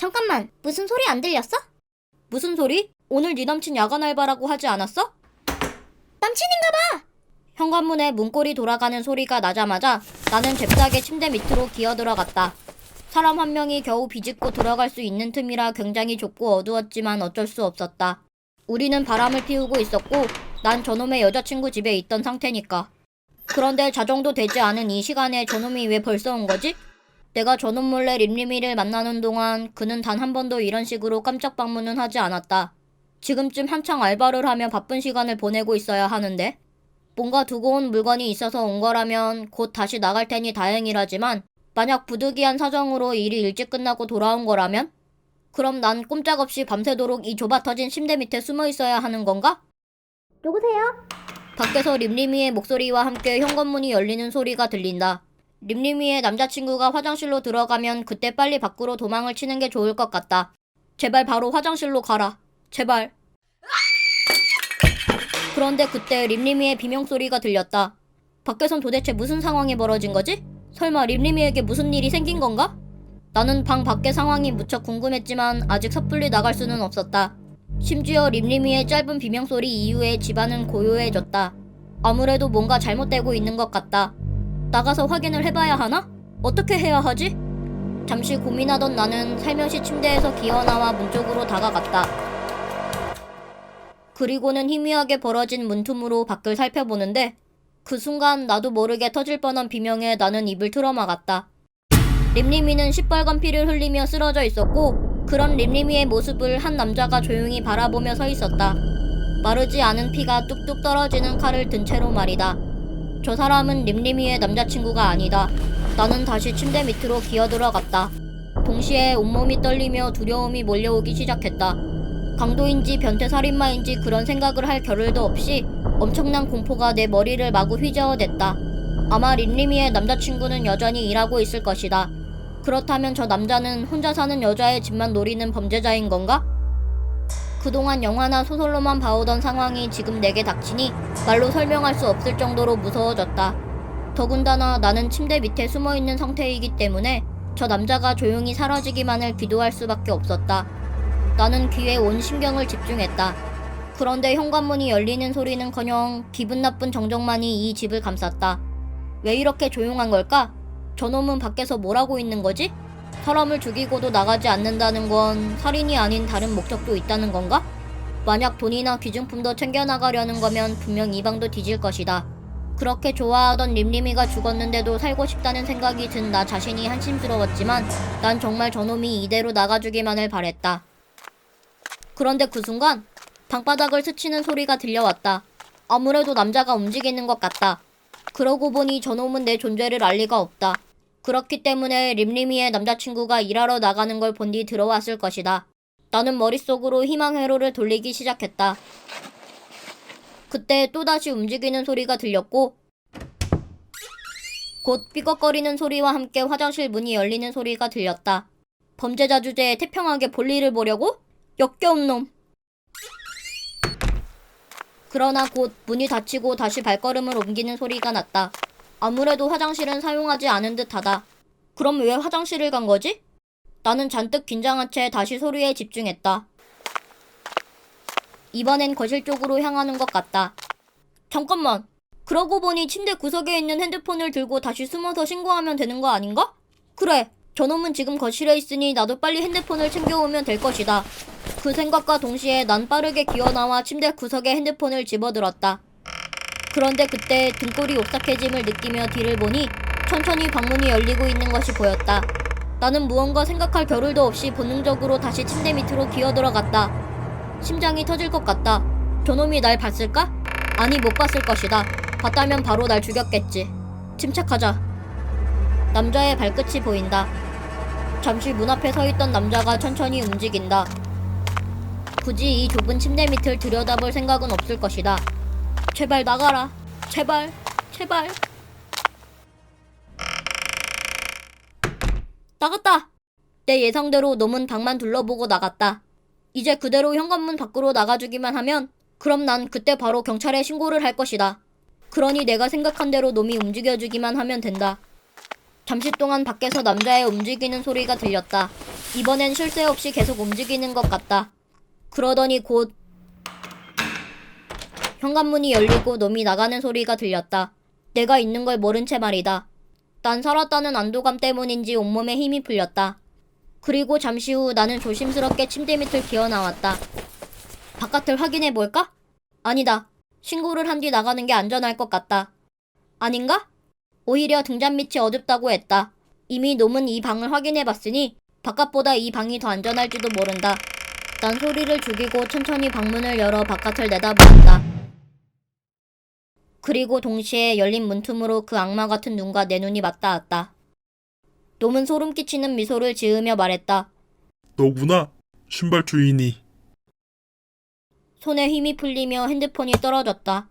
잠깐만, 무슨 소리 안 들렸어? 무슨 소리? 오늘 네 남친 야간 알바라고 하지 않았어? 남친인가 봐! 현관문에 문고리 돌아가는 소리가 나자마자 나는 잽싸게 침대 밑으로 기어들어갔다. 사람 한 명이 겨우 비집고 들어갈 수 있는 틈이라 굉장히 좁고 어두웠지만 어쩔 수 없었다. 우리는 바람을 피우고 있었고 난 저놈의 여자친구 집에 있던 상태니까. 그런데 자정도 되지 않은 이 시간에 저놈이 왜 벌써 온 거지? 내가 저놈 몰래 림림이를 만나는 동안 그는 단 한 번도 이런 식으로 깜짝 방문은 하지 않았다. 지금쯤 한창 알바를 하며 바쁜 시간을 보내고 있어야 하는데 뭔가 두고 온 물건이 있어서 온 거라면 곧 다시 나갈 테니 다행이라지만 만약 부득이한 사정으로 일이 일찍 끝나고 돌아온 거라면? 그럼 난 꼼짝없이 밤새도록 이 좁아터진 침대 밑에 숨어 있어야 하는 건가? 누구세요? 밖에서 림림이의 목소리와 함께 현관문이 열리는 소리가 들린다. 림림이의 남자친구가 화장실로 들어가면 그때 빨리 밖으로 도망을 치는 게 좋을 것 같다. 제발 바로 화장실로 가라. 제발. 그런데 그때 림림이의 비명소리가 들렸다. 밖에선 도대체 무슨 상황이 벌어진 거지? 설마 림림이에게 무슨 일이 생긴 건가? 나는 방 밖의 상황이 무척 궁금했지만 아직 섣불리 나갈 수는 없었다. 심지어 림림이의 짧은 비명소리 이후에 집안은 고요해졌다. 아무래도 뭔가 잘못되고 있는 것 같다. 나가서 확인을 해봐야 하나? 어떻게 해야 하지? 잠시 고민하던 나는 살며시 침대에서 기어나와 문 쪽으로 다가갔다. 그리고는 희미하게 벌어진 문틈으로 밖을 살펴보는데 그 순간 나도 모르게 터질 뻔한 비명에 나는 입을 틀어막았다. 림림이는 시뻘건 피를 흘리며 쓰러져 있었고 그런 림림이의 모습을 한 남자가 조용히 바라보며 서 있었다. 마르지 않은 피가 뚝뚝 떨어지는 칼을 든 채로 말이다. 저 사람은 림림이의 남자친구가 아니다. 나는 다시 침대 밑으로 기어들어갔다. 동시에 온몸이 떨리며 두려움이 몰려오기 시작했다. 강도인지 변태살인마인지 그런 생각을 할 겨를도 없이 엄청난 공포가 내 머리를 마구 휘저어댔다. 아마 림림이의 남자친구는 여전히 일하고 있을 것이다. 그렇다면 저 남자는 혼자 사는 여자의 집만 노리는 범죄자인 건가? 그동안 영화나 소설로만 봐오던 상황이 지금 내게 닥치니 말로 설명할 수 없을 정도로 무서워졌다. 더군다나 나는 침대 밑에 숨어있는 상태이기 때문에 저 남자가 조용히 사라지기만을 기도할 수밖에 없었다. 나는 귀에 온 신경을 집중했다. 그런데 현관문이 열리는 소리는커녕 기분 나쁜 정적만이 이 집을 감쌌다. 왜 이렇게 조용한 걸까? 저놈은 밖에서 뭘 하고 있는 거지? 사람을 죽이고도 나가지 않는다는 건 살인이 아닌 다른 목적도 있다는 건가? 만약 돈이나 귀중품도 챙겨나가려는 거면 분명 이 방도 뒤질 것이다. 그렇게 좋아하던 림림이가 죽었는데도 살고 싶다는 생각이 든 나 자신이 한심스러웠지만 난 정말 저놈이 이대로 나가주기만을 바랬다. 그런데 그 순간 방바닥을 스치는 소리가 들려왔다. 아무래도 남자가 움직이는 것 같다. 그러고 보니 저놈은 내 존재를 알 리가 없다. 그렇기 때문에 림림이의 남자친구가 일하러 나가는 걸 본 뒤 들어왔을 것이다. 나는 머릿속으로 희망 회로를 돌리기 시작했다. 그때 또다시 움직이는 소리가 들렸고 곧 삐걱거리는 소리와 함께 화장실 문이 열리는 소리가 들렸다. 범죄자 주제에 태평하게 볼일을 보려고? 역겨운 놈. 그러나 곧 문이 닫히고 다시 발걸음을 옮기는 소리가 났다. 아무래도 화장실은 사용하지 않은 듯하다. 그럼 왜 화장실을 간 거지? 나는 잔뜩 긴장한 채 다시 소리에 집중했다. 이번엔 거실 쪽으로 향하는 것 같다. 잠깐만. 그러고 보니 침대 구석에 있는 핸드폰을 들고 다시 숨어서 신고하면 되는 거 아닌가? 그래. 저놈은 지금 거실에 있으니 나도 빨리 핸드폰을 챙겨오면 될 것이다. 그 생각과 동시에 난 빠르게 기어나와 침대 구석에 핸드폰을 집어들었다. 그런데 그때 등골이 오싹해짐을 느끼며 뒤를 보니 천천히 방문이 열리고 있는 것이 보였다. 나는 무언가 생각할 겨를도 없이 본능적으로 다시 침대 밑으로 기어들어갔다. 심장이 터질 것 같다. 저놈이 날 봤을까? 아니, 못 봤을 것이다. 봤다면 바로 날 죽였겠지. 침착하자. 남자의 발끝이 보인다. 잠시 문 앞에 서 있던 남자가 천천히 움직인다. 굳이 이 좁은 침대 밑을 들여다볼 생각은 없을 것이다. 제발 나가라. 제발, 제발. 나갔다. 내 예상대로 놈은 방만 둘러보고 나갔다. 이제 그대로 현관문 밖으로 나가주기만 하면 그럼 난 그때 바로 경찰에 신고를 할 것이다. 그러니 내가 생각한 대로 놈이 움직여주기만 하면 된다. 잠시 동안 밖에서 남자의 움직이는 소리가 들렸다. 이번엔 쉴 새 없이 계속 움직이는 것 같다. 그러더니 곧 현관문이 열리고 놈이 나가는 소리가 들렸다. 내가 있는 걸 모른 채 말이다. 난 살았다는 안도감 때문인지 온몸에 힘이 풀렸다. 그리고 잠시 후 나는 조심스럽게 침대 밑을 기어나왔다. 바깥을 확인해 볼까? 아니다. 신고를 한 뒤 나가는 게 안전할 것 같다. 아닌가? 오히려 등잔 밑이 어둡다고 했다. 이미 놈은 이 방을 확인해 봤으니 바깥보다 이 방이 더 안전할지도 모른다. 난 소리를 죽이고 천천히 방문을 열어 바깥을 내다보았다. 그리고 동시에 열린 문틈으로 그 악마 같은 눈과 내 눈이 맞닿았다. 놈은 소름 끼치는 미소를 지으며 말했다. 너구나, 신발 주인이. 손에 힘이 풀리며 핸드폰이 떨어졌다.